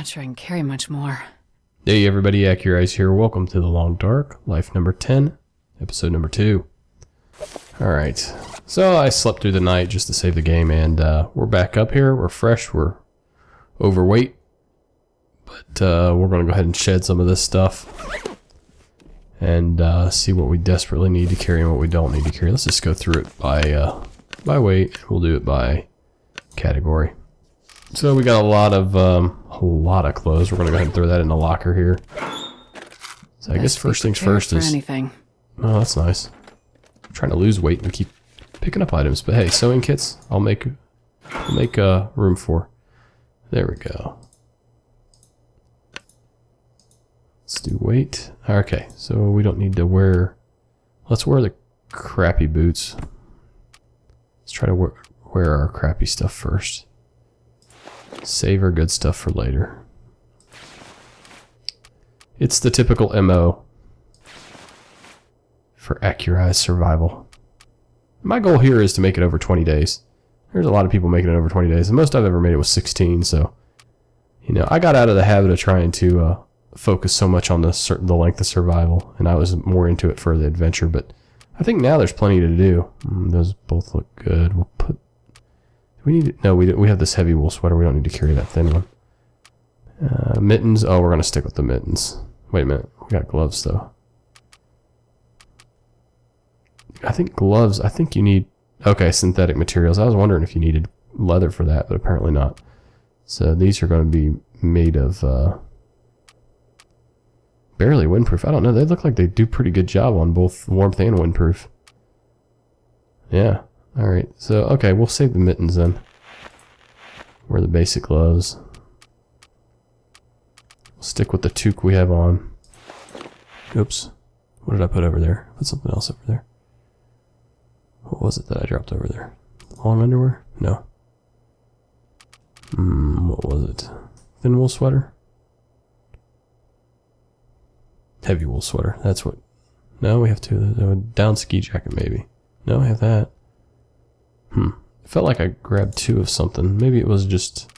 not sure I can carry much more. Hey everybody, Accurize here. Welcome to The Long Dark, life number 10, episode number 2. Alright, so I slept through the night just to save the game, and we're back up here. We're fresh, we're overweight, but we're going to go ahead and shed some of this stuff and see what we desperately need to carry and what we don't need to carry. Let's just go through it by weight. We'll do it by category. So we got a lot of clothes. We're gonna go ahead and throw that in the locker here. So I guess first things first is anything. Oh, that's nice. I'm trying to lose weight and keep picking up items, but hey, sewing kits I'll make room for. There we go. Let's do weight. Okay, so we don't need to wear. Let's wear the crappy boots. Let's try to wear our crappy stuff first. Save our good stuff for later. It's the typical MO for Accurize survival. My goal here is to make it over 20 days. There's a lot of people making it over 20 days. The most I've ever made it was 16, so you know, I got out of the habit of trying to focus so much on the length of survival, and I was more into it for the adventure, but I think now there's plenty to do. Those both look good. We'll put we have this heavy wool sweater. We don't need to carry that thin one. Mittens. Oh, we're going to stick with the mittens. Wait a minute. We got gloves, though. I think gloves. I think you need... Okay, synthetic materials. I was wondering if you needed leather for that, but apparently not. So these are going to be made of... barely windproof. I don't know. They look like they do a pretty good job on both warmth and windproof. Yeah. Alright, so, okay, we'll save the mittens then. Wear the basic gloves. We'll stick with the toque we have on. Oops. What did I put over there? Put something else over there. What was it that I dropped over there? Long underwear? No. What was it? Thin wool sweater? Heavy wool sweater. That's what... No, we have two. Down ski jacket, maybe. No, I have that. It felt like I grabbed two of something. Maybe it was just...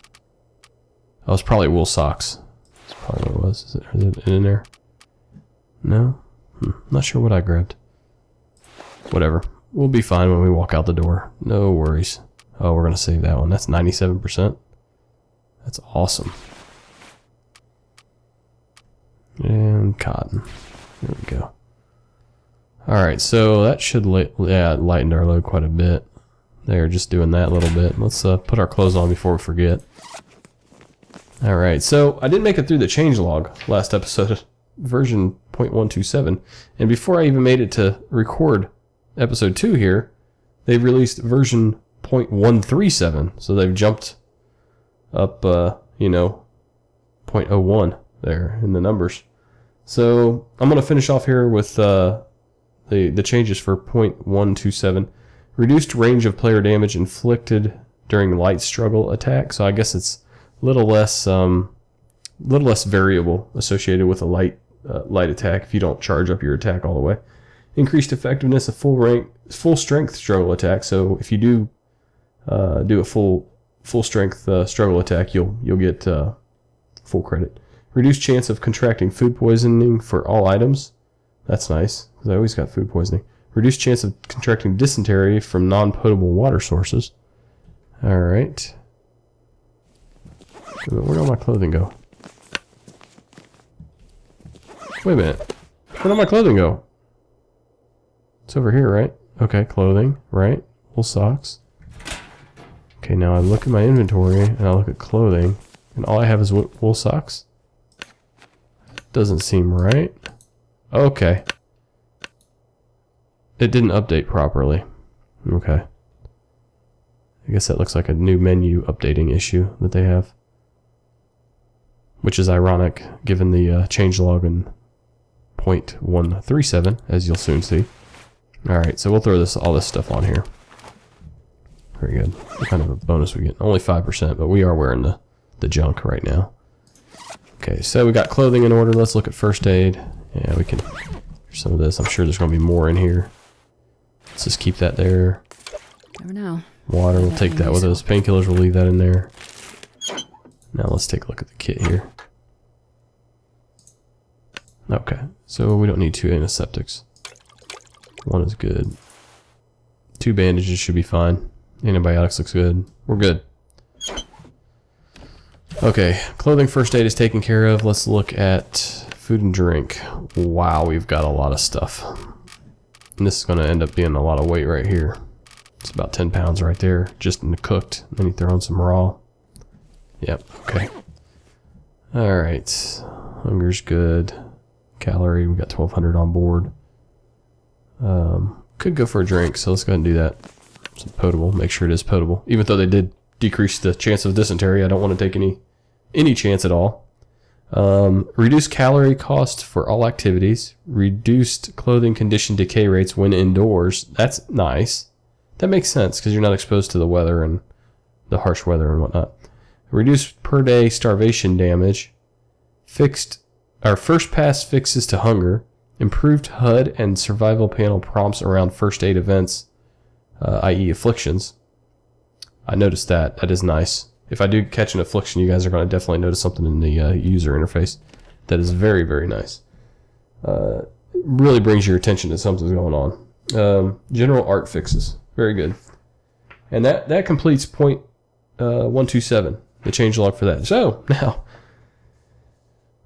Oh, it's probably wool socks. That's probably what it was. Is it in there? No? Not sure what I grabbed. Whatever. We'll be fine when we walk out the door. No worries. Oh, we're going to save that one. That's 97%. That's awesome. And cotton. There we go. Alright, so that should lighten our load quite a bit. There, just doing that a little bit. Let's put our clothes on before we forget. Alright, so I didn't make it through the changelog last episode, version 0.127. And before I even made it to record episode 2 here, they released version 0.137. So they've jumped up, 0.01 there in the numbers. So I'm going to finish off here with the changes for 0.127. Reduced range of player damage inflicted during light struggle attack. So I guess it's a little less variable associated with a light attack if you don't charge up your attack all the way. Increased effectiveness of full strength struggle attack. So if you do a full strength struggle attack, you'll get full credit. Reduced chance of contracting food poisoning for all items. That's nice because I always got food poisoning. Reduced chance of contracting dysentery from non-potable water sources. Alright. Where did all my clothing go? Wait a minute. Where did my clothing go? It's over here, right? Okay, clothing, right? Wool socks. Okay, now I look at my inventory and I look at clothing and all I have is wool socks? Doesn't seem right. Okay. It didn't update properly. Okay. I guess that looks like a new menu updating issue that they have. Which is ironic, given the changelog in 0.137, as you'll soon see. Alright, so we'll throw all this stuff on here. Very good. What kind of a bonus we get? Only 5%, but we are wearing the junk right now. Okay, so we got clothing in order. Let's look at first aid. Yeah, we can... Some of this. I'm sure there's going to be more in here. Let's just keep that there. Never know. Water, we'll take that with us. Painkillers, we'll leave that in there. Now let's take a look at the kit here. Okay, so we don't need 2 antiseptics. 1 is good. 2 bandages should be fine. Antibiotics looks good. We're good. Okay, clothing first aid is taken care of. Let's look at food and drink. Wow, we've got a lot of stuff. And this is going to end up being a lot of weight right here. It's about 10 pounds right there, just in the cooked. Then you throw in some raw. Yep, okay. Alright, hunger's good. Calorie, we got 1200 on board. Could go for a drink, so let's go ahead and do that. Some potable, make sure it is potable. Even though they did decrease the chance of dysentery, I don't want to take any chance at all. Reduced calorie cost for all activities. Reduced clothing condition decay rates when indoors. That's nice. That makes sense because you're not exposed to the weather and the harsh weather and whatnot. Reduced per day starvation damage. Fixed our first pass fixes to hunger. Improved HUD and survival panel prompts around first aid events, i.e. afflictions. I noticed that. That is nice. If I do catch an affliction, you guys are going to definitely notice something in the user interface. That is very, very nice. Really brings your attention to something's going on. General art fixes. Very good. And that completes point 127, the changelog for that. So, now,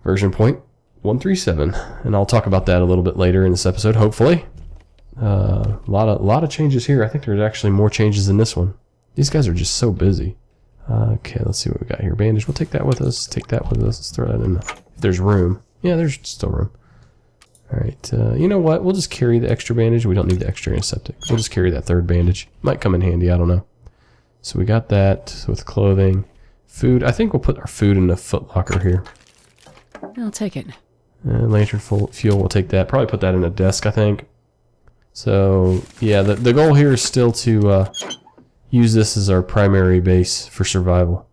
version point 137, and I'll talk about that a little bit later in this episode, hopefully. A lot of changes here. I think there's actually more changes in this one. These guys are just so busy. Okay, let's see what we got here. Bandage, we'll take that with us. Take that with us. Let's throw that in. If there's room. Yeah, there's still room. Alright, you know what? We'll just carry the extra bandage. We don't need the extra antiseptic. We'll just carry that 3rd bandage. Might come in handy, I don't know. So we got that with clothing. Food, I think we'll put our food in the foot locker here. I'll take it. Lantern fuel, we'll take that. Probably put that in a desk, I think. So, yeah, the goal here is still to use this as our primary base for survival.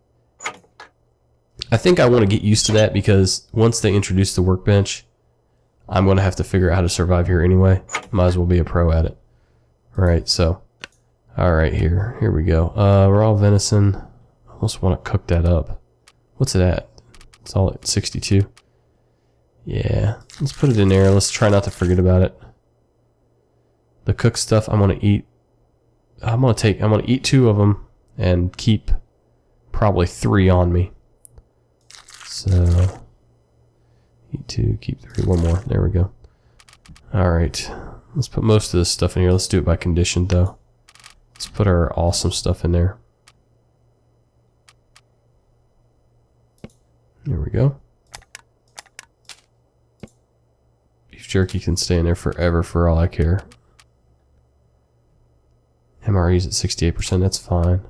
I think I want to get used to that because once they introduce the workbench, I'm going to have to figure out how to survive here anyway. Might as well be a pro at it. Alright, so. Alright, here we go. Raw venison. I almost want to cook that up. What's it at? It's all at 62. Yeah, let's put it in there. Let's try not to forget about it. The cooked stuff I'm going to eat. I'm going to eat 2 of them and keep probably 3 on me. So, eat 2, keep 3, 1 more. There we go. Alright, let's put most of this stuff in here. Let's do it by condition though. Let's put our awesome stuff in there. There we go. Beef jerky can stay in there forever for all I care. MRE's at 68%, that's fine.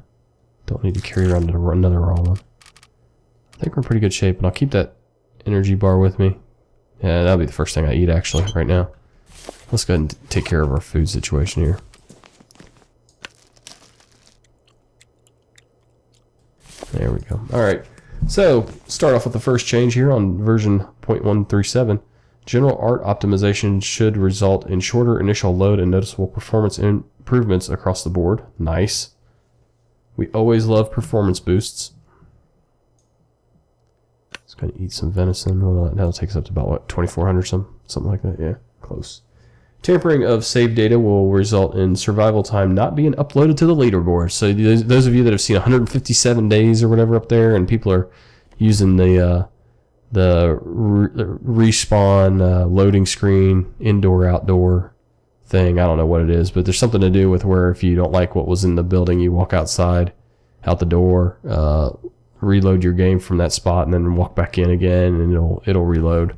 Don't need to carry around another raw one. I think we're in pretty good shape, and I'll keep that energy bar with me. Yeah, that'll be the first thing I eat actually, right now. Let's go ahead and take care of our food situation here. There we go. Alright, so start off with the first change here on version 0.137. General art optimization should result in shorter initial load and noticeable performance improvements across the board. Nice. We always love performance boosts. Just gonna eat some venison. Well, that'll take us up to about what, 2400 something like that. Yeah, close. Tampering of save data will result in survival time not being uploaded to the leaderboard. So those of you that have seen 157 days or whatever up there, and people are using the respawn loading screen, indoor outdoor thing, I don't know what it is, but there's something to do with where if you don't like what was in the building, you walk outside, out the door, reload your game from that spot, and then walk back in again, and it'll reload.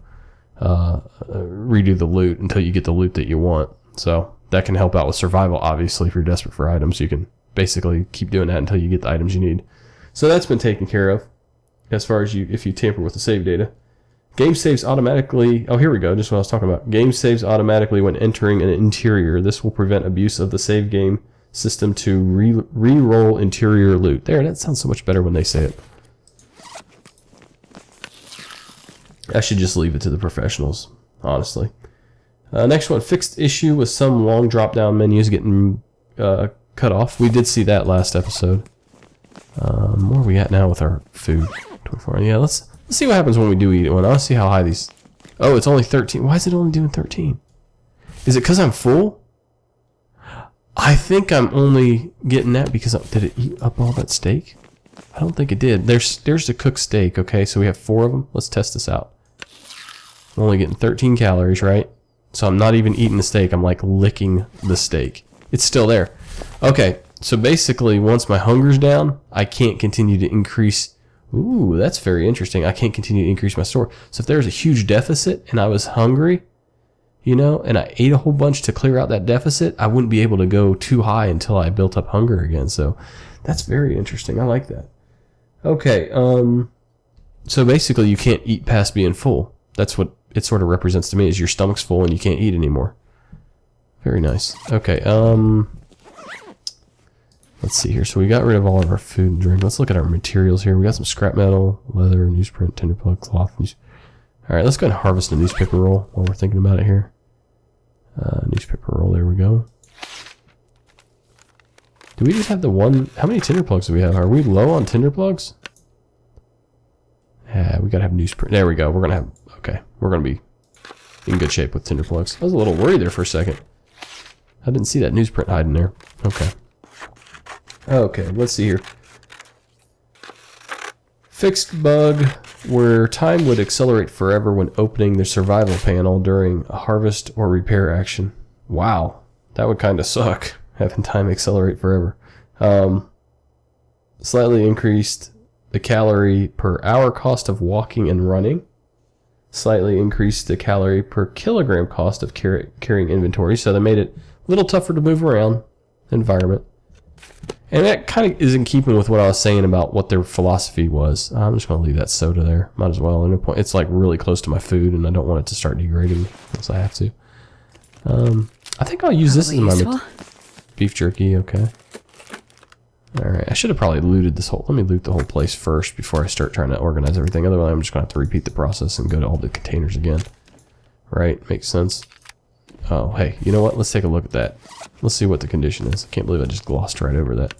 Redo the loot until you get the loot that you want. So that can help out with survival, obviously. If you're desperate for items, you can basically keep doing that until you get the items you need. So that's been taken care of as far as if you tamper with the save data. Game saves automatically. Oh, here we go. Just what I was talking about. Game saves automatically when entering an interior. This will prevent abuse of the save game system to re-roll interior loot. There, that sounds so much better when they say it. I should just leave it to the professionals, honestly. Next one, fixed issue with some long drop-down menus getting cut off. We did see that last episode. Where are we at now with our food? 24. Yeah, let's see what happens when we do eat one. I want to see how high these Oh, it's only 13. Why is it only doing 13? Is it because I'm full? I think I'm only getting that because did it eat up all that steak? I don't think it did. There's the cooked steak, okay? So we have 4 of them. Let's test this out. I'm only getting 13 calories, right? So I'm not even eating the steak. I'm like licking the steak. It's still there. Okay, so basically once my hunger's down, I can't continue to increase. Ooh, that's very interesting. I can't continue to increase my store. So if there's a huge deficit and I was hungry, you know, and I ate a whole bunch to clear out that deficit, I wouldn't be able to go too high until I built up hunger again. So that's very interesting. I like that. Okay, so basically you can't eat past being full. That's what it sort of represents to me, is your stomach's full and you can't eat anymore. Very nice. Okay, let's see here. So we got rid of all of our food and drink. Let's look at our materials here. We got some scrap metal, leather, newsprint, tinderplug, cloth. Alright, let's go ahead and harvest a newspaper roll while we're thinking about it here. Newspaper roll, there we go. Do we just have the one? How many tinder plugs do we have? Are we low on tinder plugs? Yeah, we gotta have newsprint. There we go. We're gonna have, okay. We're gonna be in good shape with tinder plugs. I was a little worried there for a second. I didn't see that newsprint hiding there. Okay. Okay, let's see here. Fixed bug where time would accelerate forever when opening the survival panel during a harvest or repair action. Wow, that would kind of suck, having time accelerate forever. Slightly increased the calorie per hour cost of walking and running. Slightly increased the calorie per kilogram cost of carrying inventory, so they made it a little tougher to move around the environment. And that kind of is in keeping with what I was saying about what their philosophy was. I'm just going to leave that soda there. Might as well. It's like really close to my food, and I don't want it to start degrading unless I have to. I think I'll use this as my beef jerky. Okay. All right. I should have probably looted this whole. Let me loot the whole place first before I start trying to organize everything. Otherwise, I'm just going to have to repeat the process and go to all the containers again. Right? Makes sense. Oh, hey. You know what? Let's take a look at that. Let's see what the condition is. I can't believe I just glossed right over that.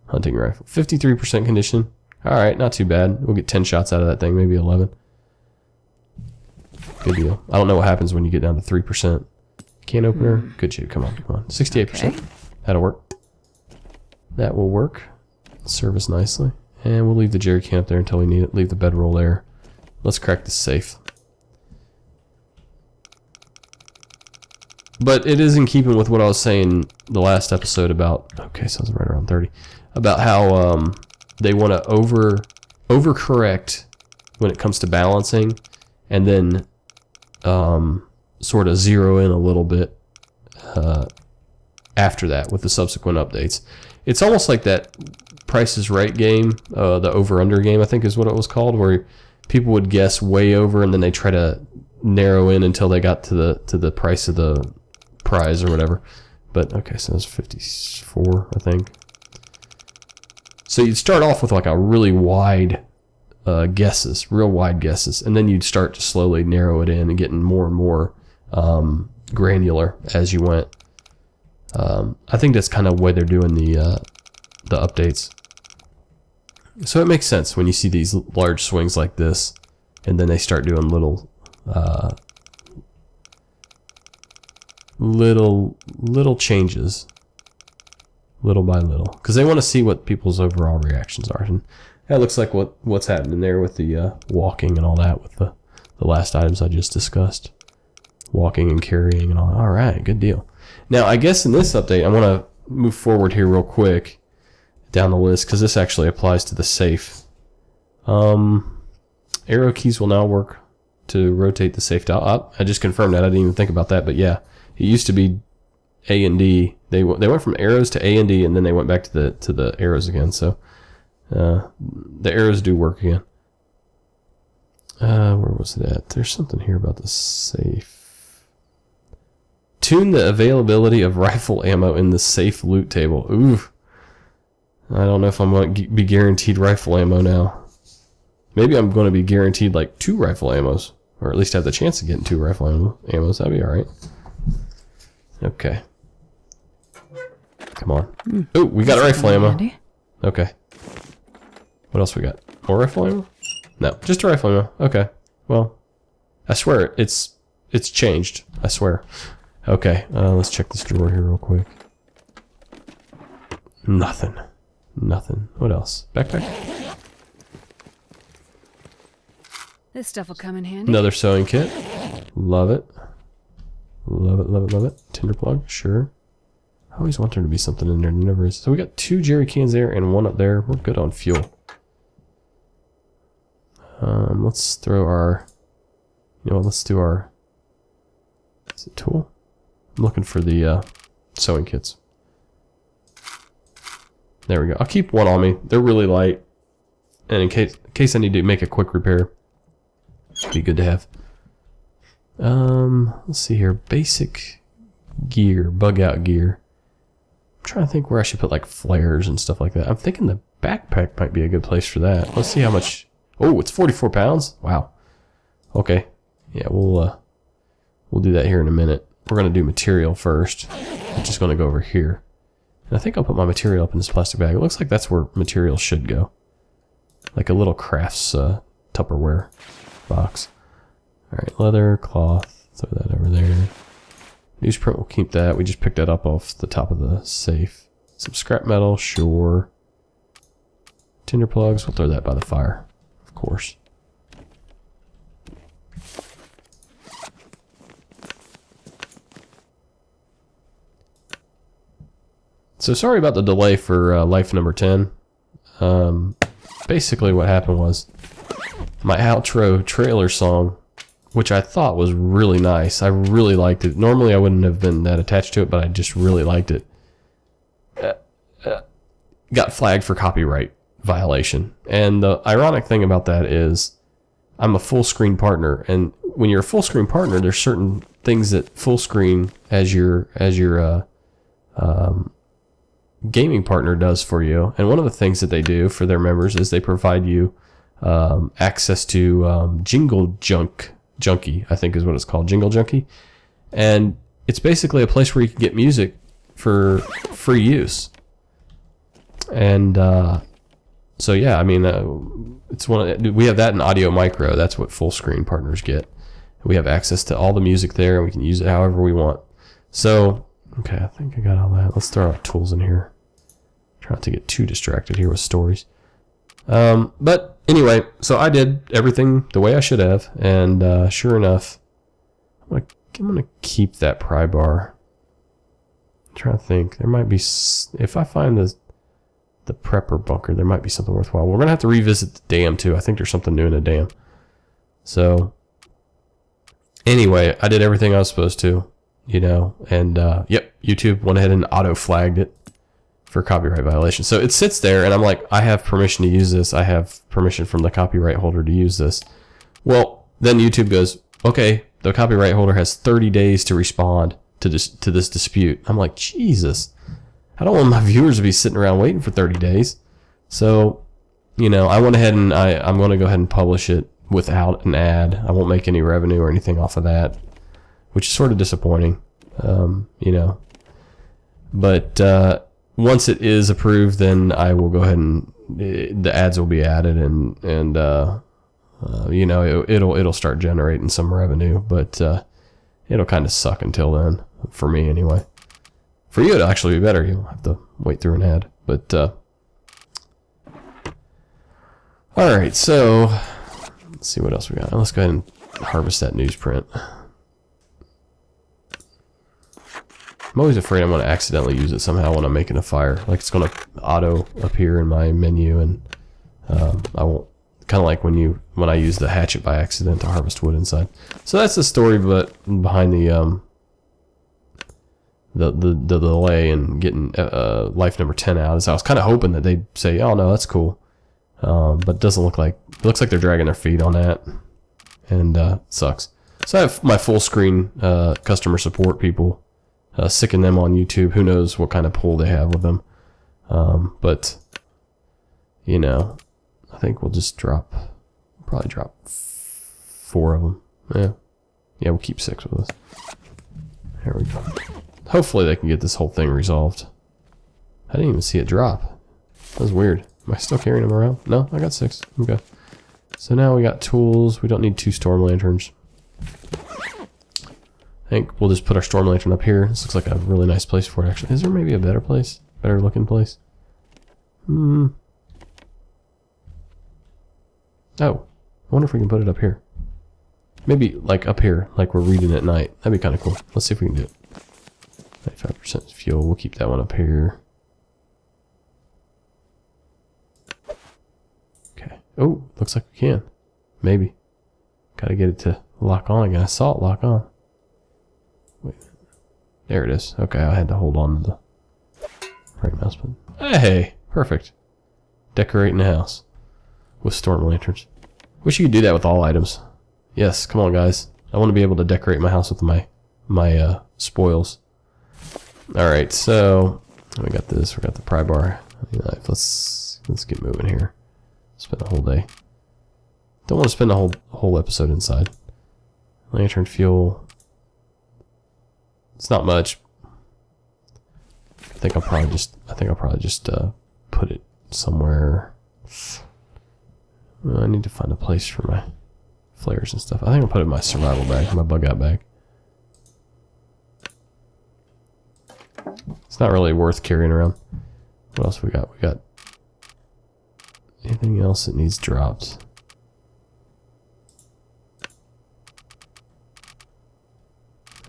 Hunting rifle. 53% condition. Alright, not too bad. We'll get 10 shots out of that thing, maybe 11. Good deal. I don't know what happens when you get down to 3%. Can opener. Good shit. Come on, come on. 68%. Okay. That'll work. That will work. Serve us nicely. And we'll leave the jerry can up there until we need it. Leave the bedroll there. Let's crack this safe. But it is in keeping with what I was saying the last episode about, okay, so it's right around 30, about how they want to overcorrect when it comes to balancing, and then sort of zero in a little bit after that with the subsequent updates. It's almost like that Price is Right game, the over-under game, I think is what it was called, where people would guess way over and then they try to narrow in until they got to the price of the prize or whatever. But okay, so that's 54, I think. So you'd start off with like a really wide guesses, real wide guesses, and then you'd start to slowly narrow it in and getting more and more granular as you went. I think that's kind of the way they're doing the updates. So it makes sense when you see these large swings like this, and then they start doing little changes, little by little, because they want to see what people's overall reactions are. And that looks like what's happening there with the walking and all that, with the last items I just discussed, walking and carrying and all. All right, good deal. Now I guess in this update I want to move forward here real quick down the list, because this actually applies to the safe. Arrow keys will now work to rotate the safe dial. I just confirmed that. I didn't even think about that, but yeah. It used to be A and D. They went from arrows to A and D, and then they went back to the arrows again. So the arrows do work again. Where was it at? There's something here about the safe. Tune the availability of rifle ammo in the safe loot table. Ooh. I don't know if I'm going to be guaranteed rifle ammo now. Maybe I'm going to be guaranteed like 2 rifle ammos, or at least have the chance of getting 2 rifle ammos. That'd be alright. Okay. Come on. Oh, we got a rifle ammo. Handy. Okay. What else we got? More rifle ammo? No, just a rifle ammo. Okay. Well, I swear, it's changed. I swear. Okay, let's check this drawer here real quick. Nothing. Nothing. What else? Backpack? This stuff will come in handy. Another sewing kit. Love it. Love it, love it, love it. Tinder plug, sure. I always want there to be something in there. There never is. So we got 2 jerry cans there and 1 up there. We're good on fuel. Let's throw our... You know what, let's do our... Is it tool? I'm looking for the sewing kits. There we go. I'll keep 1 on me. They're really light. And in case I need to make a quick repair, be good to have. Let's see here. Basic gear, bug out gear. I'm trying to think where I should put like flares and stuff like that. I'm thinking the backpack might be a good place for that. Let's see how much. Oh, it's 44 pounds. Wow. Okay. Yeah, we'll do that here in a minute. We're gonna do material first. I'm just gonna go over here. And I think I'll put my material up in this plastic bag. It looks like that's where material should go. Like a little crafts Tupperware box. Alright, leather, cloth, throw that over there. Newsprint, we'll keep that. We just picked that up off the top of the safe. Some scrap metal, sure. Tinder plugs, we'll throw that by the fire, of course. So sorry about the delay for life number 10. Basically what happened was my outro trailer song, which I thought was really nice. I really liked it. Normally I wouldn't have been that attached to it, but I just really liked it. Got flagged for copyright violation. And the ironic thing about that is I'm a full screen partner, and when you're a full screen partner, there's certain things that full screen as your gaming partner does for you. And one of the things that they do for their members is they provide you access to Jingle Junkie, I think is what it's called, Jingle Junkie. And it's basically a place where you can get music for free use. And so yeah, I mean, it's we have that in Audio Micro. That's what full screen partners get. We have access to all the music there, and we can use it however we want. So okay, I think I got all that. Let's throw our tools in here. Try not to get too distracted here with stories. But anyway, so I did everything the way I should have, and sure enough, I'm gonna keep that pry bar. I'm trying to think. There might be, if I find the prepper bunker, there might be something worthwhile. We're gonna have to revisit the dam too. I think there's something new in the dam. So anyway, I did everything I was supposed to, you know, and yep, YouTube went ahead and auto flagged it for copyright violation. So it sits there, and I'm like, I have permission to use this. I have permission from the copyright holder to use this. Well, then YouTube goes, okay, the copyright holder has 30 days to respond to this dispute. I'm like, Jesus, I don't want my viewers to be sitting around waiting for 30 days. So, you know, I went ahead and I'm going to go ahead and publish it without an ad. I won't make any revenue or anything off of that, which is sort of disappointing, you know. But once it is approved, then I will go ahead and the ads will be added, and you know, it'll start generating some revenue, but it'll kind of suck until then, for me anyway. For you, it'll actually be better. You'll have to wait through an ad, but all right. So let's see what else we got. Let's go ahead and harvest that newsprint. I'm always afraid I'm going to accidentally use it somehow when I'm making a fire. Like it's going to auto appear in my menu, and I won't. Kind of like when I use the hatchet by accident to harvest wood inside. So that's the story, but behind the delay in getting life number 10 out is I was kind of hoping that they'd say, oh no, that's cool, but it doesn't look like. It looks like they're dragging their feet on that, and it sucks. So I have my full screen customer support people. Sicking them on YouTube. Who knows what kind of pull they have with them. But, you know, I think we'll just probably drop 4 of them. Yeah, we'll keep 6 with us. There we go. Hopefully they can get this whole thing resolved. I didn't even see it drop. That was weird. Am I still carrying them around? No, I got 6. Okay. So now we got tools. We don't need 2 storm lanterns. I think we'll just put our storm lantern up here. This looks like a really nice place for it, actually. Is there maybe a better place? Better looking place? Oh. I wonder if we can put it up here. Maybe like up here, like we're reading at night. That'd be kind of cool. Let's see if we can do it. 95% fuel. We'll keep that one up here. Okay. Oh, looks like we can. Maybe. Gotta get it to lock on again. I saw it lock on. Wait. There it is. Okay, I had to hold on to the right mouse button. Hey! Perfect. Decorating the house with storm lanterns. Wish you could do that with all items. Yes, come on guys. I want to be able to decorate my house with my spoils. Alright, so we got this, we got the pry bar. Let's get moving here. Spend a whole day. Don't want to spend a whole episode inside. Lantern fuel. It's not much. I think I'll probably just put it somewhere. I need to find a place for my flares and stuff. I think I'll put it in my survival bag, my bug out bag. It's not really worth carrying around. What else we got? We got anything else that needs dropped?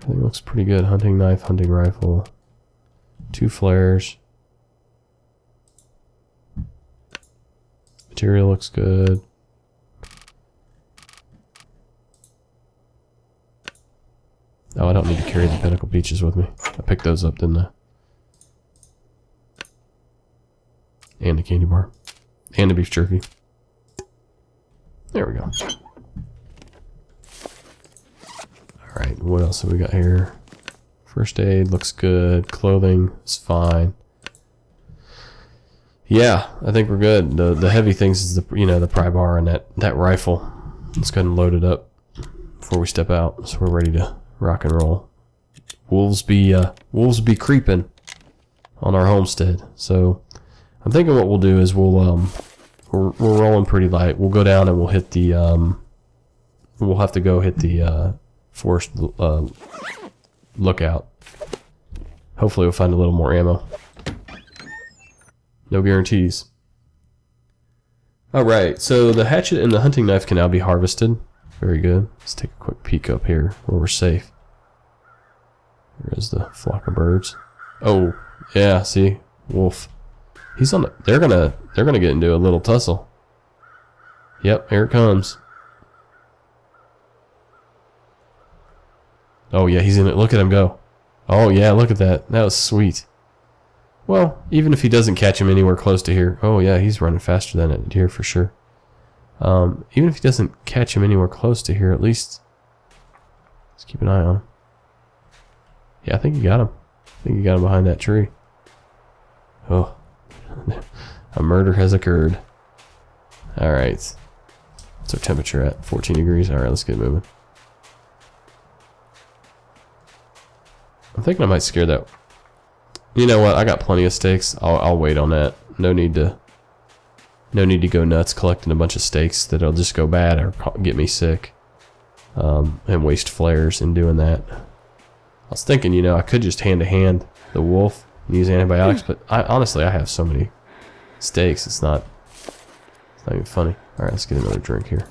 Everything looks pretty good. Hunting knife, hunting rifle, 2 flares. Material looks good. Oh, I don't need to carry the pinnacle peaches with me. I picked those up, didn't I? And the candy bar. And the beef jerky. There we go. Alright, what else have we got here? First aid looks good. Clothing is fine. Yeah, I think we're good. The heavy things is the pry bar and that rifle. Let's go ahead and load it up before we step out, so we're ready to rock and roll. Wolves be creeping on our homestead. So I'm thinking what we'll do is we're rolling pretty light. We'll go down and we'll hit the we'll have to go hit the forest lookout. Hopefully we'll find a little more ammo. No guarantees. Alright, so the hatchet and the hunting knife can now be harvested. Very good. Let's take a quick peek up here where we're safe. There is the flock of birds. Oh, yeah, see? Wolf. He's on the... They're gonna get into a little tussle. Yep, here it comes. Oh yeah, he's in it. Look at him go. Oh yeah, look at that. That was sweet. Well, even if he doesn't catch him anywhere close to here. Oh yeah, he's running faster than a deer for sure. Even if he doesn't catch him anywhere close to here, at least let's keep an eye on him. Yeah, I think he got him. I think he got him behind that tree. Oh, a murder has occurred. Alright. What's our temperature at? 14 degrees. Alright, let's get moving. I'm thinking I might scare that. You know what? I got plenty of steaks. I'll wait on that. No need to go nuts collecting a bunch of steaks that'll just go bad or get me sick. And waste flares in doing that. I was thinking, I could just hand-to-hand the wolf and use antibiotics, but honestly, I have so many steaks, it's not even funny. Alright, let's get another drink here.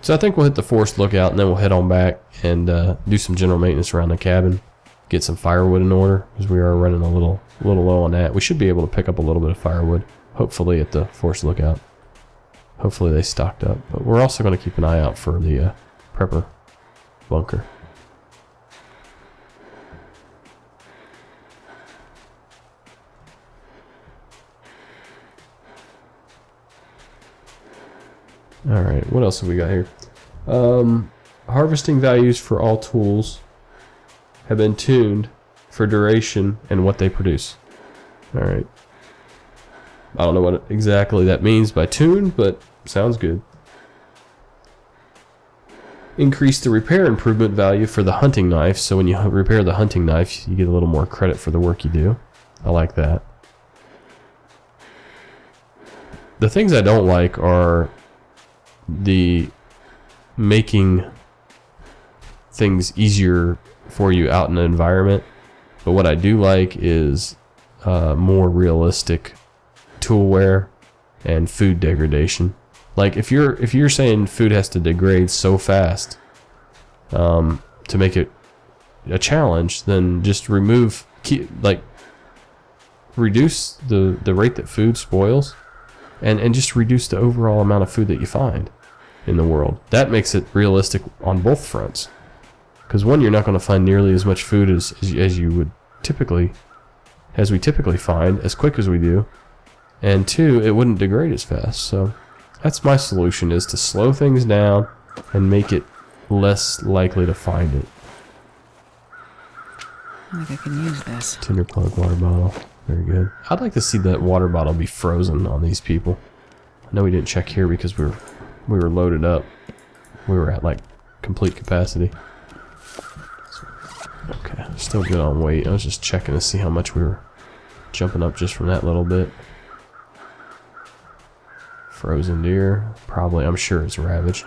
So I think we'll hit the forest lookout and then we'll head on back and do some general maintenance around the cabin. Get some firewood in order, because we are running a little low on that. We should be able to pick up a little bit of firewood, hopefully at the forest lookout. Hopefully they stocked up. But we're also going to keep an eye out for the prepper bunker. Alright, what else have we got here? Harvesting values for all tools have been tuned for duration and what they produce. Alright. I don't know what exactly that means by tuned, but sounds good. Increase the repair improvement value for the hunting knife, so when you repair the hunting knife, you get a little more credit for the work you do. I like that. The things I don't like are the making things easier for you out in the environment. But what I do like is more realistic tool wear and food degradation. Like if you're saying food has to degrade so fast to make it a challenge, then just reduce the rate that food spoils, and just reduce the overall amount of food that you find in the world. That makes it realistic on both fronts. Because one, you're not going to find nearly as much food as we typically find, as quick as we do. And two, it wouldn't degrade as fast. So that's my solution, is to slow things down and make it less likely to find it. I think I can use this. Tinder plug water bottle. Very good. I'd like to see that water bottle be frozen on these people. I know we didn't check here because we were loaded up. We were at like complete capacity. Okay, still good on weight. I was just checking to see how much we were jumping up just from that little bit. Frozen deer. Probably, I'm sure it's ravaged.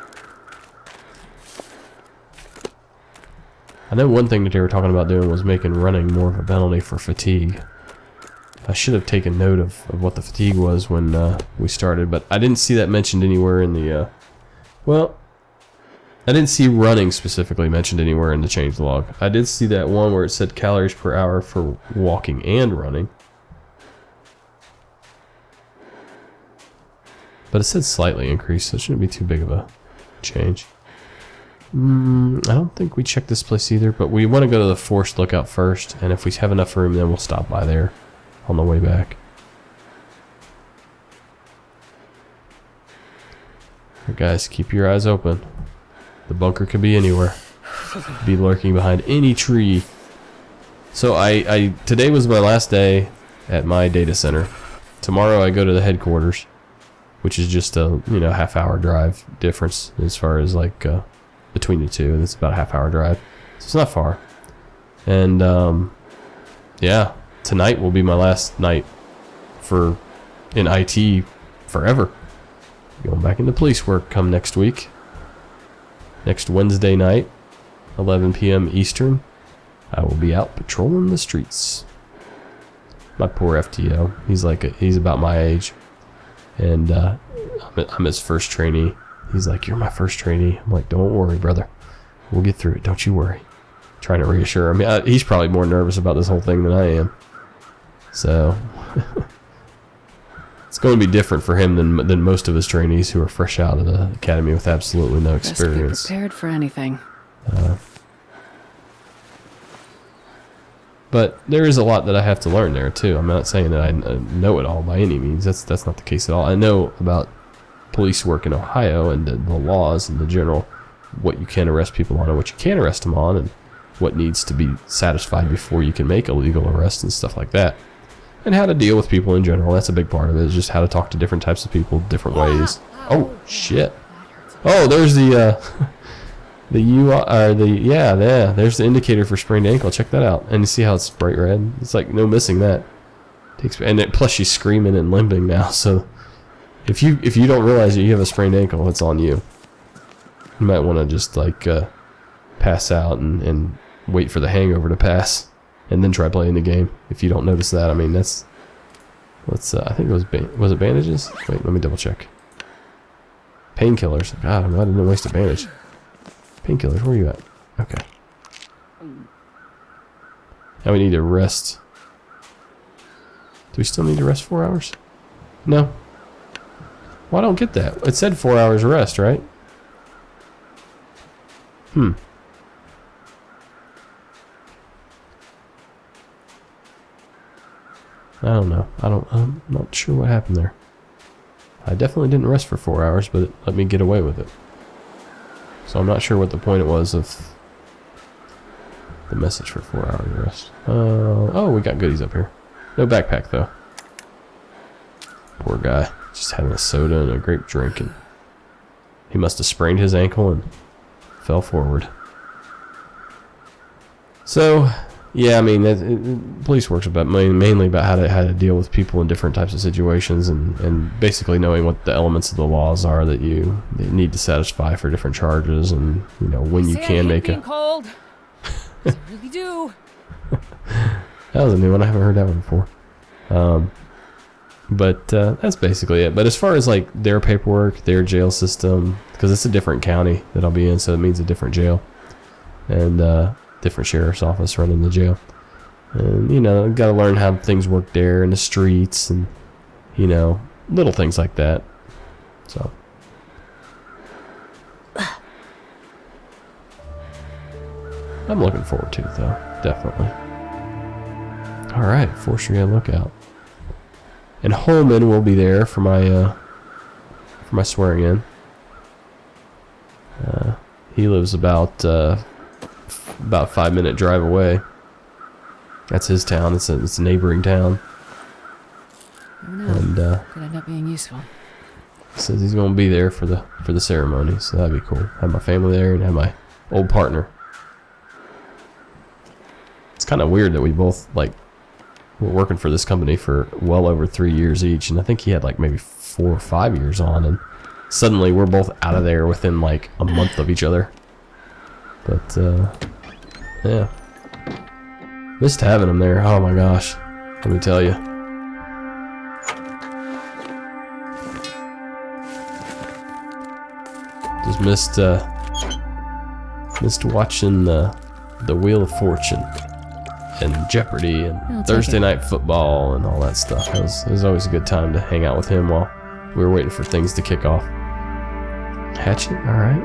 I know one thing that they were talking about doing was making running more of a penalty for fatigue. I should have taken note of what the fatigue was when we started, but I didn't see that mentioned anywhere in the... well, I didn't see running specifically mentioned anywhere in the changelog. I did see that one where it said calories per hour for walking and running. But it said slightly increased, so it shouldn't be too big of a change. I don't think we checked this place either, but we want to go to the forest lookout first, and if we have enough room, then we'll stop by there on the way back. Right, guys, keep your eyes open. The bunker could be anywhere. Be lurking behind any tree. So today was my last day at my data center. Tomorrow I go to the headquarters, which is just a half-hour drive difference as far as like between the two. It's about a half-hour drive, so it's not far. And yeah, tonight will be my last night in IT forever. Going back into police work come next week. Next Wednesday night, 11 p.m. Eastern, I will be out patrolling the streets. My poor FTO. He's about my age, and I'm his first trainee. He's like, "You're my first trainee." I'm like, "Don't worry, brother. We'll get through it. Don't you worry." Trying to reassure him. He's probably more nervous about this whole thing than I am. So it's going to be different for him than most of his trainees who are fresh out of the academy with absolutely no experience. Best be prepared for anything. But there is a lot that I have to learn there too. I'm not saying that I know it all by any means. That's not the case at all. I know about police work in Ohio and the laws and the general, what you can arrest people on and what you can't arrest them on, and what needs to be satisfied before you can make a legal arrest and stuff like that. And how to deal with people in general. That's a big part of it, is just how to talk to different types of people different ways. Oh, shit. Oh, there's there's the indicator for sprained ankle. Check that out. And you see how it's bright red? It's like no missing that. Plus she's screaming and limping now, so if you don't realize that you have a sprained ankle, it's on you. You might want to just like pass out and wait for the hangover to pass, and then try playing the game. If you don't notice that, I mean, I think it was it bandages? Wait, let me double check. Painkillers. God, I didn't waste a bandage. Painkillers, where are you at? Okay. Now we need to rest. Do we still need to rest 4 hours? No. Well, I don't get that. It said 4 hours rest, right? I don't know. I'm not sure what happened there. I definitely didn't rest for 4 hours, but it let me get away with it. So I'm not sure what the point it was of the message for 4 hours rest. Oh, we got goodies up here. No backpack though. Poor guy, just having a soda and a grape drink, and he must have sprained his ankle and fell forward. So Yeah, I mean, police work's about mainly about how to deal with people in different types of situations, and basically knowing what the elements of the laws are that you need to satisfy for different charges, and when you can make a. Cold. I really do. That was a new one. I haven't heard that one before. But that's basically it. But as far as like their paperwork, their jail system, because it's a different county that I'll be in, so it means a different jail and different sheriff's office running the jail. And got to learn how things work there in the streets, and little things like that. So. I'm looking forward to it, though. Definitely. All right, 4th Street Lookout. And Holman will be there for my swearing in. He lives about 5-minute drive away. That's his town. It's a neighboring town. And could end up being useful. says he's going to be there for the ceremony, so that'd be cool. Have my family there and have my old partner. It's kind of weird that we both we're working for this company for well over 3 years each, and I think he had like maybe 4 or 5 years on, and suddenly we're both out of there within like a month of each other. But yeah, missed having him there. Oh my gosh, let me tell you. Just missed watching the Wheel of Fortune and Jeopardy and Thursday Night Football and all that stuff. It was always a good time to hang out with him while we were waiting for things to kick off. Hatchet, alright.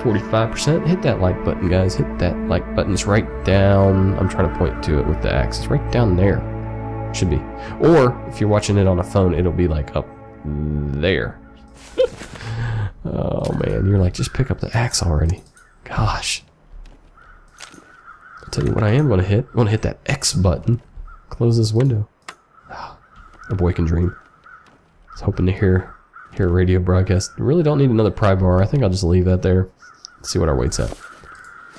45%. Hit that like button, guys. Hit that like button. It's right down. I'm trying to point to it with the axe. It's right down there. Should be. Or if you're watching it on a phone, it'll be like up there. Oh man, you're like, just pick up the axe already. Gosh. I'll tell you what I am going to hit. I'm going to hit that X button. Close this window. A boy can dream. I was hoping to hear a radio broadcast. Really don't need another pry bar. I think I'll just leave that there. Let's see what our weight's at.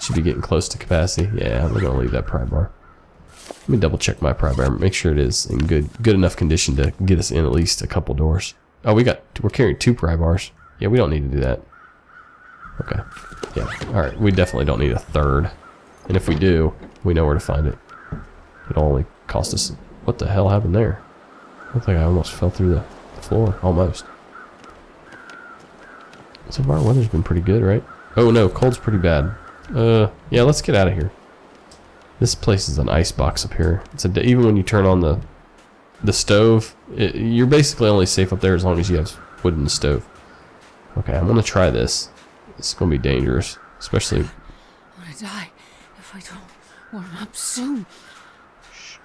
Should be getting close to capacity. Yeah, we're going to leave that pry bar. Let me double check my pry bar. Make sure it is in good enough condition to get us in at least a couple doors. Oh, we're carrying 2 pry bars. Yeah, we don't need to do that. Okay. Yeah. Alright, we definitely don't need a third. And if we do, we know where to find it. It'll only cost us... What the hell happened there? Looked like I almost fell through the floor. Almost. So far, weather's been pretty good, right? Oh no, cold's pretty bad. Yeah, let's get out of here. This place is an ice box up here. Even when you turn on the stove, you're basically only safe up there as long as you have wood in the stove. Okay, I'm gonna try this. It's gonna be dangerous, especially. I'm gonna die if I don't warm up soon. Shh.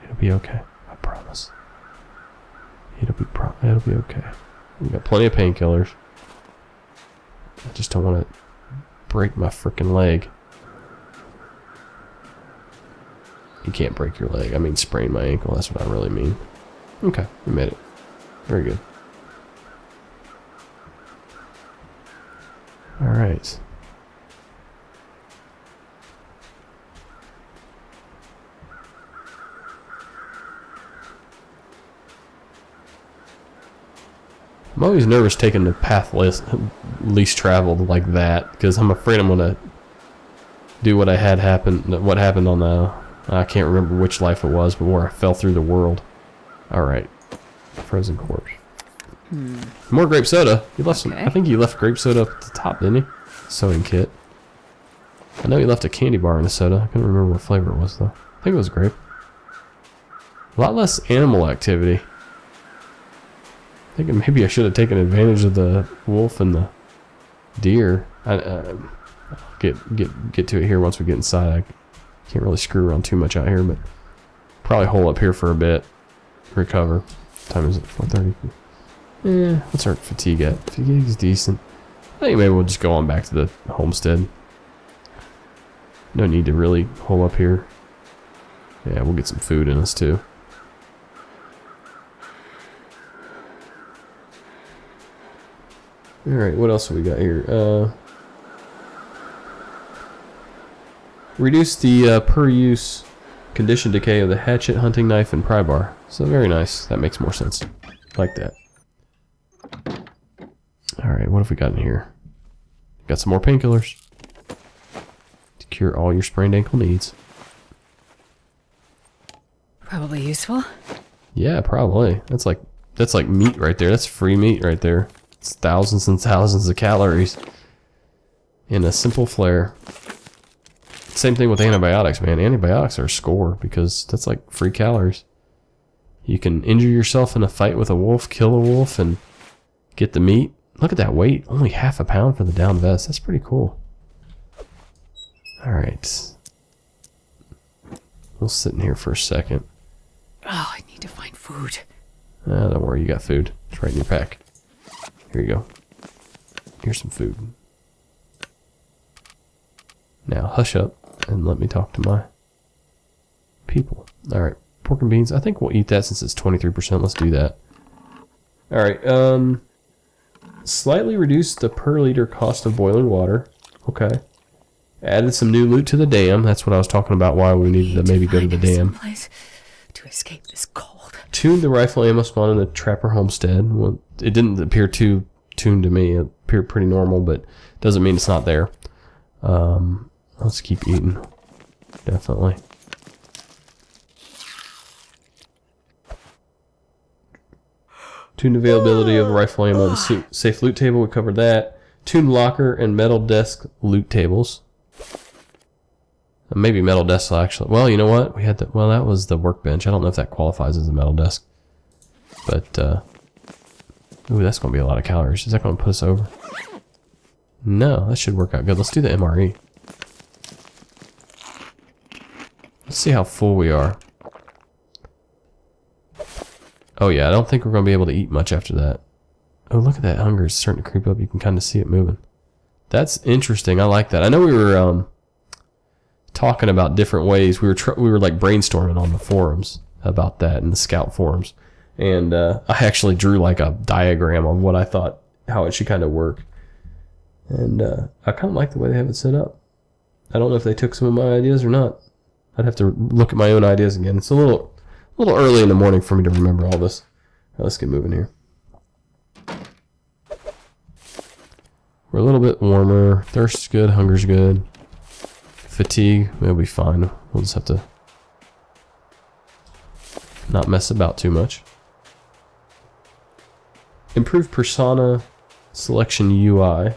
It'll be okay. I promise. It'll be okay. We got plenty of painkillers. I just don't want to break my freaking leg. You can't break your leg. I mean, sprain my ankle. That's what I really mean. Okay, we made it. Very good. Alright. I'm always nervous taking the path least traveled like that, because I'm afraid I'm gonna do what happened on the I can't remember which life it was, but where I fell through the world. Alright. Frozen corpse. More grape soda. You left some. I think you left grape soda up at the top, didn't you? Sewing kit. I know you left a candy bar in the soda. I couldn't remember what flavor it was though. I think it was grape. A lot less animal activity. I think maybe I should have taken advantage of the wolf and the deer. I'll get to it here once we get inside. I can't really screw around too much out here, but probably hole up here for a bit. Recover. What time is it? 4:30. Yeah, what's our fatigue at? Fatigue is decent. I think maybe we'll just go on back to the homestead. No need to really hole up here. Yeah, we'll get some food in us too. Alright, what else have we got here? Reduce the per use condition decay of the hatchet, hunting knife, and pry bar. So very nice. That makes more sense. Like that. Alright, what have we got in here? Got some more painkillers. To cure all your sprained ankle needs. Probably useful. Yeah, probably. That's like meat right there. That's free meat right there. It's thousands and thousands of calories in a simple flare. Same thing with antibiotics, man. Antibiotics are a score because that's like free calories. You can injure yourself in a fight with a wolf, kill a wolf, and get the meat. Look at that weight. Only half a pound for the down vest. That's pretty cool. Alright. We'll sit in here for a second. Oh, I need to find food. Don't worry, you got food. It's right in your pack. Here you go. Here's some food. Now, hush up and let me talk to my people. Alright, pork and beans. I think we'll eat that since it's 23%. Let's do that. Alright, slightly reduce the per liter cost of boiling water. Okay. Added some new loot to the dam. That's what I was talking about, why we needed to maybe go to the dam. To escape this cold. Tuned the rifle ammo spawn in the Trapper Homestead. Well, it didn't appear too tuned to me. It appeared pretty normal, but doesn't mean it's not there. Let's keep eating. Definitely. Tuned availability of rifle ammo on the safe loot table. We covered that. Tuned locker and metal desk loot tables. Maybe metal desk actually. Well, you know what? We had that. Well, that was the workbench. I don't know if that qualifies as a metal desk. But, ooh, that's going to be a lot of calories. Is that going to put us over? No, that should work out good. Let's do the MRE. Let's see how full we are. Oh yeah, I don't think we're going to be able to eat much after that. Oh, look at that hunger. It's starting to creep up. You can kind of see it moving. That's interesting. I like that. I know we were talking about different ways. We were like brainstorming on the forums about that in the Scout forums. And I actually drew like a diagram of what I thought, how it should kind of work. And I kind of like the way they have it set up. I don't know if they took some of my ideas or not. I'd have to look at my own ideas again. It's a little early in the morning for me to remember all this. All right, let's get moving here. We're a little bit warmer. Thirst's good. Hunger's good. Fatigue, we'll be fine. We'll just have to not mess about too much. Improve persona selection UI.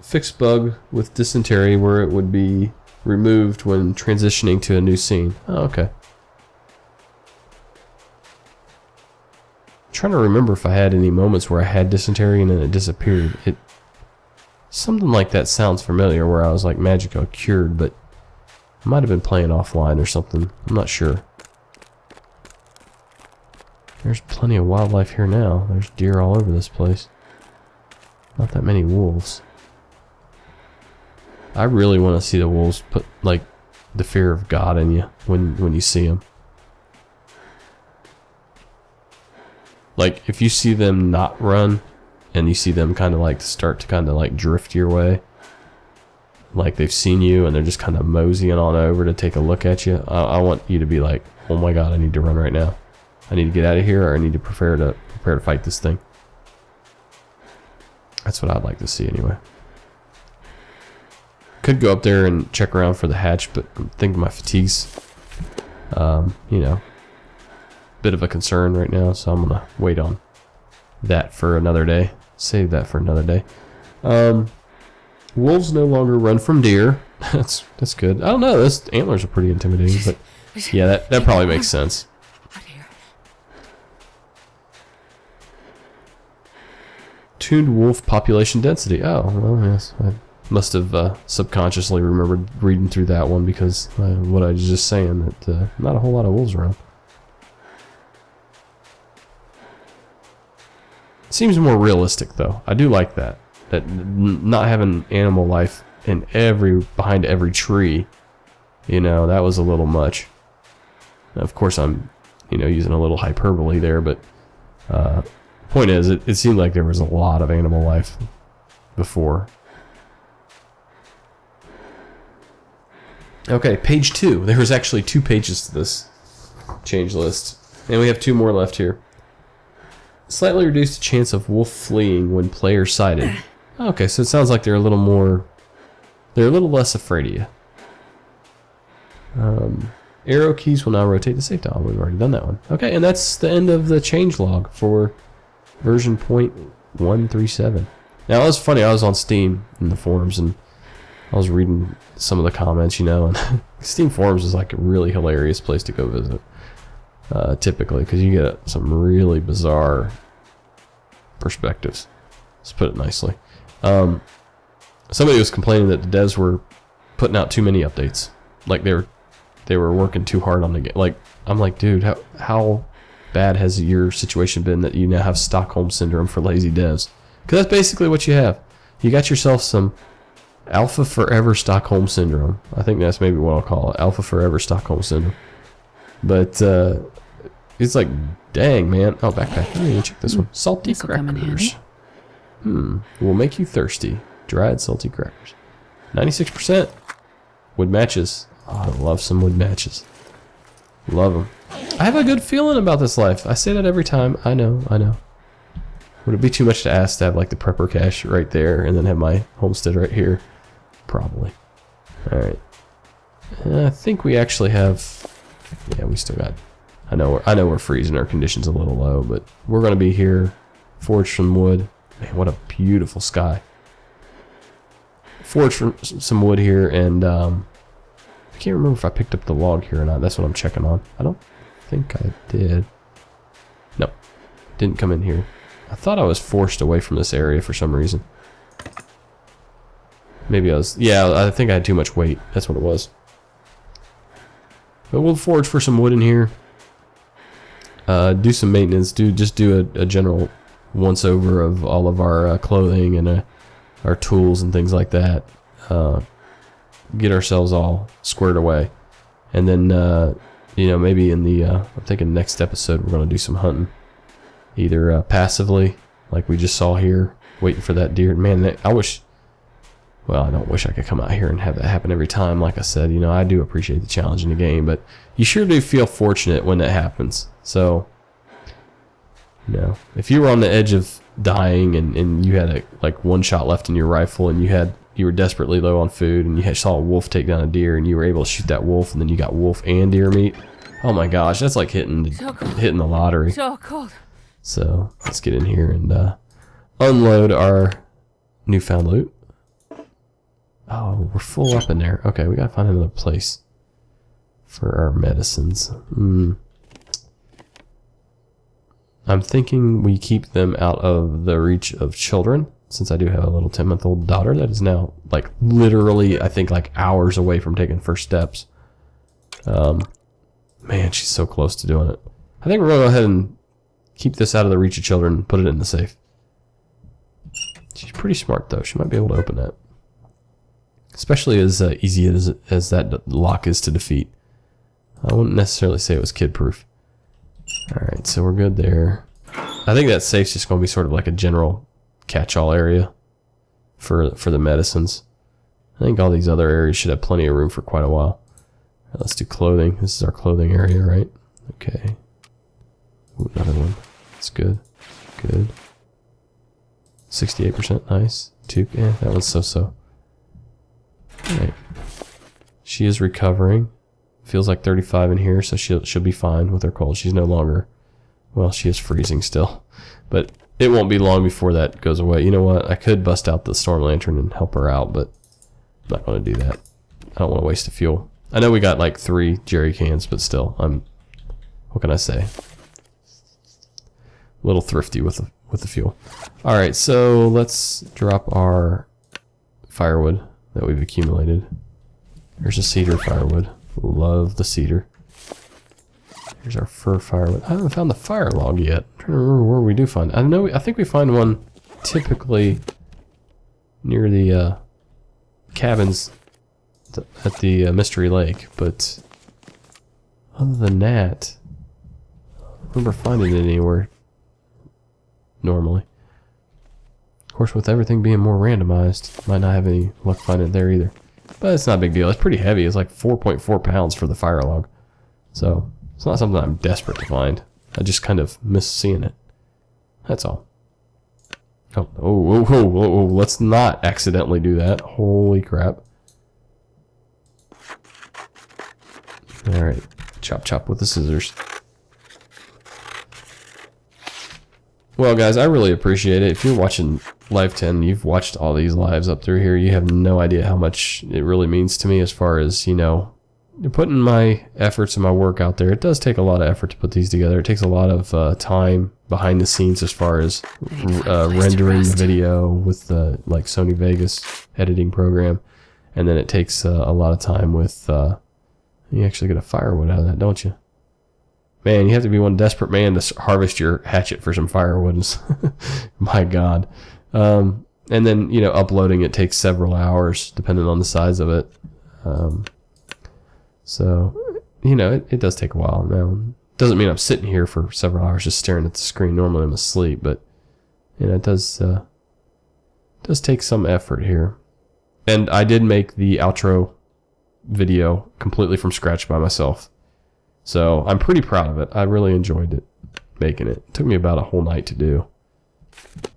Fix bug with dysentery where it would be removed when transitioning to a new scene. Oh, okay. I'm trying to remember if I had any moments where I had dysentery and then it disappeared. Something like that sounds familiar where I was like magical cured, but I might have been playing offline or something. I'm not sure. There's plenty of wildlife here now. There's deer all over this place. Not that many wolves. I really want to see the wolves put like the fear of God in you when you see them. Like if you see them not run and you see them kind of like start to kind of like drift your way, like they've seen you and they're just kind of moseying on over to take a look at you, I want you to be like, oh my God, I need to run right now. I need to get out of here, or I need to prepare to fight this thing. That's what I'd like to see anyway. Could go up there and check around for the hatch, but I'm thinking my fatigue's, you know, bit of a concern right now, so I'm gonna wait on that for another day. Save that for another day. Wolves no longer run from deer. That's good. I don't know. Those antlers are pretty intimidating, but yeah, that probably makes sense. Tuned wolf population density. Oh, well, yes. I must have subconsciously remembered reading through that one because what I was just saying, that not a whole lot of wolves around. Seems more realistic, though. I do like that. That not having animal life in behind every tree, you know, that was a little much. Of course, I'm, using a little hyperbole there, but point is, it seemed like there was a lot of animal life before. Okay, page 2. There was actually 2 pages to this change list. And we have 2 more left here. Slightly reduced chance of wolf fleeing when player sighted. Okay, so it sounds like they're a little more... They're a little less afraid of you. Arrow keys will now rotate the save dial. We've already done that one. Okay, and that's the end of the changelog for version 0.137. Now, it was funny. I was on Steam in the forums, and I was reading some of the comments, you know, and Steam forums is like a really hilarious place to go visit, typically, because you get some really bizarre perspectives. Let's put it nicely. Somebody was complaining that the devs were putting out too many updates. Like, they were working too hard on the game. Like, I'm like, dude, how bad has your situation been that you now have Stockholm Syndrome for lazy devs? Because that's basically what you have. You got yourself some Alpha Forever Stockholm Syndrome. I think that's maybe what I'll call it. Alpha Forever Stockholm Syndrome. But it's like, dang, man. Oh, backpack. Let me check this one. Salty This'll come in crackers. handy. Will make you thirsty. Dried salty crackers. 96%. Wood matches. Oh, I love some wood matches. Love them. I have a good feeling about this life. I say that every time. I know. Would it be too much to ask to have like the prepper cache right there and then have my homestead right here? Probably. Alright. I think we actually have... Yeah, we still got... I know we're freezing. Our condition's a little low, but we're going to be here. Forge some wood. Man, what a beautiful sky. Forge some wood here, and I can't remember if I picked up the log here or not. That's what I'm checking on. I don't think I did. No, didn't come in here. I thought I was forced away from this area for some reason. Maybe I was... Yeah, I think I had too much weight. That's what it was. But we'll forge for some wood in here. Do some maintenance. Just do a general once-over of all of our clothing and our tools and things like that. Get ourselves all squared away. And then, you know, maybe in the... I'm thinking next episode we're going to do some hunting. Either passively, like we just saw here, waiting for that deer. Man, I wish... Well, I don't wish I could come out here and have that happen every time. Like I said, you know, I do appreciate the challenge in the game, but you sure do feel fortunate when that happens. So, you know, if you were on the edge of dying and you had like one shot left in your rifle and you were desperately low on food and you saw a wolf take down a deer and you were able to shoot that wolf and then you got wolf and deer meat, oh my gosh, that's like hitting the lottery. So cold. So let's get in here and unload our newfound loot. Oh, we're full up in there. Okay, we gotta find another place for our medicines. I'm thinking we keep them out of the reach of children, since I do have a little 10-month-old daughter that is now, like, literally, I think, like, hours away from taking first steps. Man, she's so close to doing it. I think we're gonna go ahead and keep this out of the reach of children and put it in the safe. She's pretty smart, though. She might be able to open that. Especially as easy as that lock is to defeat. I wouldn't necessarily say it was kid-proof. Alright, so we're good there. I think that safe's just going to be sort of like a general catch-all area for the medicines. I think all these other areas should have plenty of room for quite a while. Right, let's do clothing. This is our clothing area, right? Okay. Ooh, another one. That's good. Good. 68%, nice. That one's so-so. Alright. She is recovering. Feels like 35 in here, so she'll be fine with her cold. She's no longer... Well, she is freezing still. But it won't be long before that goes away. You know what? I could bust out the storm lantern and help her out, but I'm not going to do that. I don't want to waste the fuel. I know we got like 3 jerry cans, but still, what can I say? A little thrifty with the fuel. Alright, so let's drop our firewood that we've accumulated. There's a cedar firewood. Love the cedar. Here's our fir firewood. I haven't found the fire log yet. I'm trying to remember where we do find. I think we find one typically near the cabins at the Mystery Lake, but other than that, I don't remember finding it anywhere normally. Of course, with everything being more randomized, might not have any luck finding it there either. But it's not a big deal. It's pretty heavy. It's like 4.4 pounds for the fire log. So it's not something I'm desperate to find. I just kind of miss seeing it. That's all. Oh, let's not accidentally do that. Holy crap. Alright. Chop chop with the scissors. Well, guys, I really appreciate it. If you're watching Live 10, you've watched all these lives up through here, you have no idea how much it really means to me as far as, you know, putting my efforts and my work out there. It does take a lot of effort to put these together. It takes a lot of time behind the scenes as far as rendering the video with the like Sony Vegas editing program. And then it takes a lot of time with, you actually get a firewood out of that, don't you? Man, you have to be one desperate man to harvest your hatchet for some firewood. My God. And then, you know, uploading it takes several hours, depending on the size of it. So, you know, it does take a while. Now, doesn't mean I'm sitting here for several hours just staring at the screen. Normally I'm asleep, but, you know, it does take some effort here. And I did make the outro video completely from scratch by myself. So I'm pretty proud of it. I really enjoyed it, making it. It took me about a whole night to do.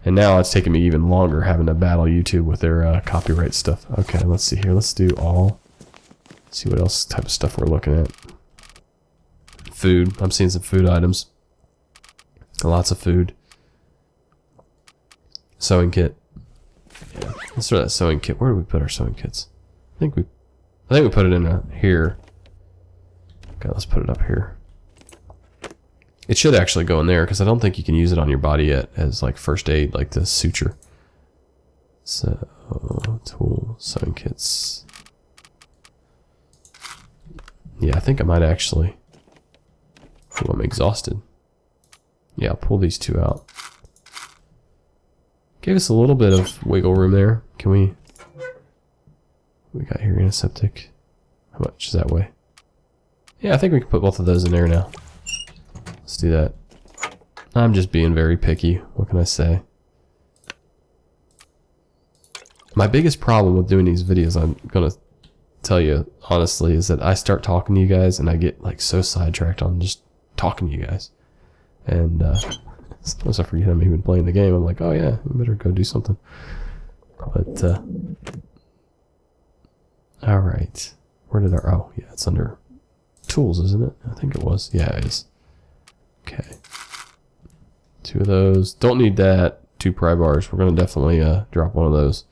And now it's taking me even longer having to battle YouTube with their copyright stuff. Okay, let's see here. Let's do all. See what else type of stuff we're looking at. Food. I'm seeing some food items. Lots of food. Sewing kit. Yeah, let's throw that sewing kit. Where do we put our sewing kits? I think we put it in here. Okay, let's put it up here. It should actually go in there because I don't think you can use it on your body yet as like first aid, like the suture. So, tool, sewing kits. Yeah, I think I might actually. Oh, I'm exhausted. Yeah, I'll pull these two out. Gave us a little bit of wiggle room there. Can we got here antiseptic. How much is that weigh? Yeah, I think we can put both of those in there now. Let's do that. I'm just being very picky. What can I say? My biggest problem with doing these videos, I'm gonna tell you honestly, is that I start talking to you guys and I get like so sidetracked on just talking to you guys. And sometimes I forget I'm even playing the game. I'm like, oh yeah, I better go do something. But alright. Where did our, oh yeah, it's under tools, isn't it? I think it was. Yeah, it is. Okay. 2 of those. Don't need that. 2 pry bars. We're going to definitely drop one of those.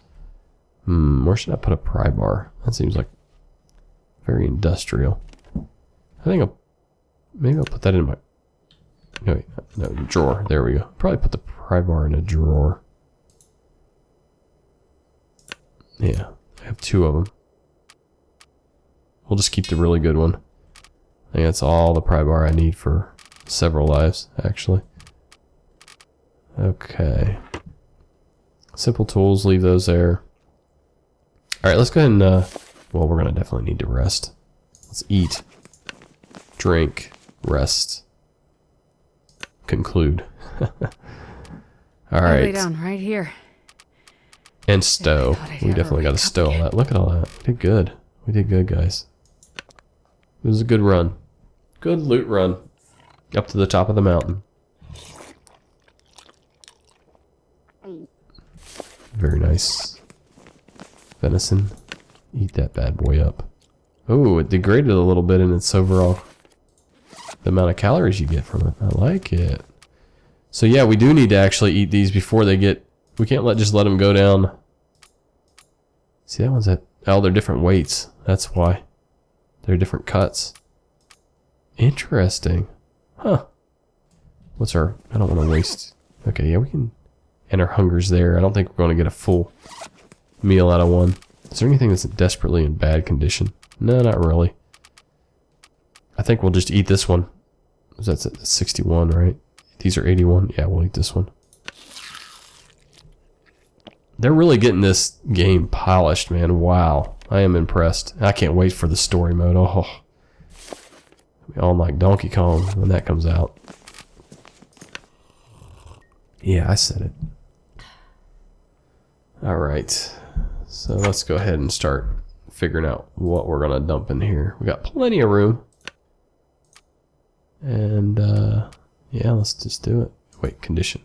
Where should I put a pry bar? That seems like very industrial. I think maybe I'll put that in my, no, drawer. There we go. Probably put the pry bar in a drawer. Yeah, I have 2 of them. We'll just keep the really good one. I think that's all the pry bar I need for several lives, actually. Okay. Simple tools, leave those there. Alright, let's go ahead and, well, we're going to definitely need to rest. Let's eat, drink, rest, conclude. Alright. Lay down right here. And stow. We definitely got to stow all that. Look at all that. We did good. We did good, guys. It was a good run. Good loot run. Up to the top of the mountain. Very nice. Venison. Eat that bad boy up. Oh, it degraded a little bit in its overall, the amount of calories you get from it. I like it. So yeah, we do need to actually eat these before they get, we can't just let them go down. See, that one's at, oh, they're different weights. That's why. They're different cuts. Interesting. Huh. What's our, I don't want to waste. Okay, yeah, we can, and our hunger's there. I don't think we're going to get a full meal out of one. Is there anything that's desperately in bad condition? No, not really. I think we'll just eat this one. That's at 61, right? These are 81. Yeah, we'll eat this one. They're really getting this game polished, man. Wow. I am impressed. I can't wait for the story mode. Oh. All like Donkey Kong when that comes out. Yeah, I said it. Alright. So let's go ahead and start figuring out what we're gonna dump in here. We got plenty of room. And yeah, let's just do it. Wait, condition.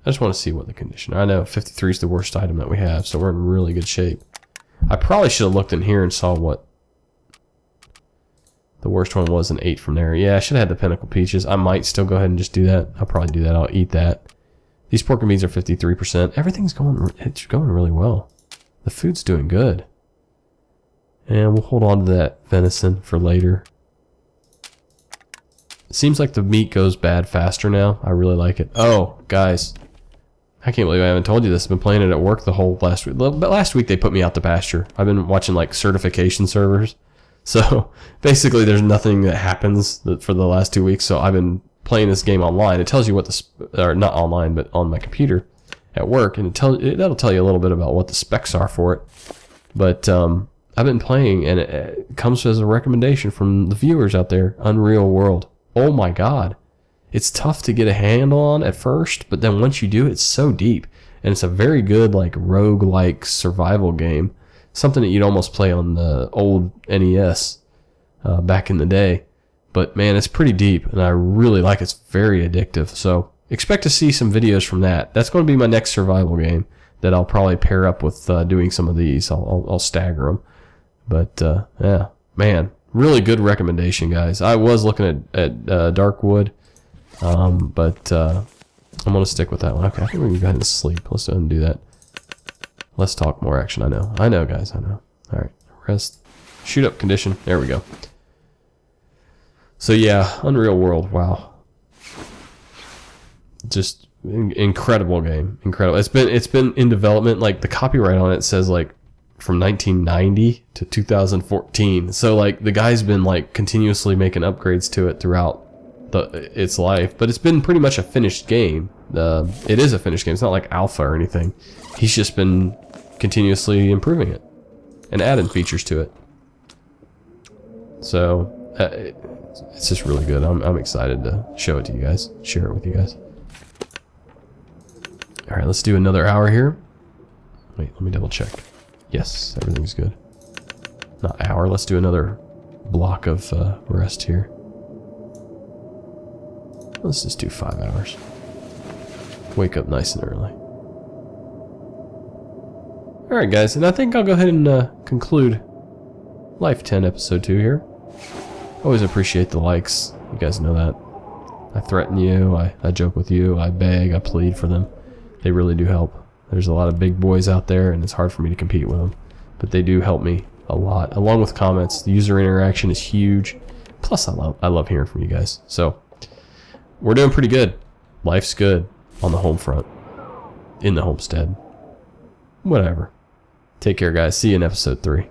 I just want to see what the condition. I know 53 is the worst item that we have, so we're in really good shape. I probably should have looked in here and saw what the worst one was and ate from there. Yeah, I should have had the pinnacle peaches. I might still go ahead and just do that. I'll probably do that. I'll eat that. These pork and beans are 53%. Everything's it's going really well. The food's doing good. And we'll hold on to that venison for later. It seems like the meat goes bad faster now. I really like it. Oh, guys. I can't believe I haven't told you this. I've been playing it at work the whole last week. But last week they put me out to pasture. I've been watching like certification servers. So basically there's nothing that happens for the last 2 weeks. So I've been playing this game online. It tells you what or not online, but on my computer at work. And that'll tell you a little bit about what the specs are for it. But I've been playing, and it comes as a recommendation from the viewers out there. Unreal World. Oh my God. It's tough to get a handle on at first, but then once you do, it's so deep. And it's a very good like rogue-like survival game. Something that you'd almost play on the old NES back in the day. But man, it's pretty deep, and I really like it. It's very addictive. So expect to see some videos from that. That's going to be my next survival game that I'll probably pair up with doing some of these. I'll stagger them. But yeah, man, really good recommendation, guys. I was looking at Darkwood, but I'm going to stick with that one. Okay, I think we can go ahead and sleep. Let's go ahead and do that. Let's talk more action. I know, guys. I know. All right, rest. Shoot up condition. There we go. So yeah, Unreal World. Wow, just incredible game. Incredible. It's been in development. Like the copyright on it says like from 1990 to 2014. So like the guy's been like continuously making upgrades to it throughout its life. But it's been pretty much a finished game. It is a finished game. It's not like alpha or anything. He's just been continuously improving it and adding features to it. So it's just really good. I'm excited to show it to you guys, share it with you guys. All right, let's do another hour here. Wait, let me double check. Yes, everything's good. Not hour. Let's do another block of rest here. Let's just do 5 hours. Wake up nice and early. Alright guys, and I think I'll go ahead and conclude Life 10 episode 2 here. Always appreciate the likes. You guys know that. I threaten you, I joke with you, I beg, I plead for them. They really do help. There's a lot of big boys out there, and it's hard for me to compete with them. But they do help me a lot. Along with comments, the user interaction is huge. Plus, I love hearing from you guys. So, we're doing pretty good. Life's good on the home front. In the homestead. Whatever. Take care, guys. See you in episode 3.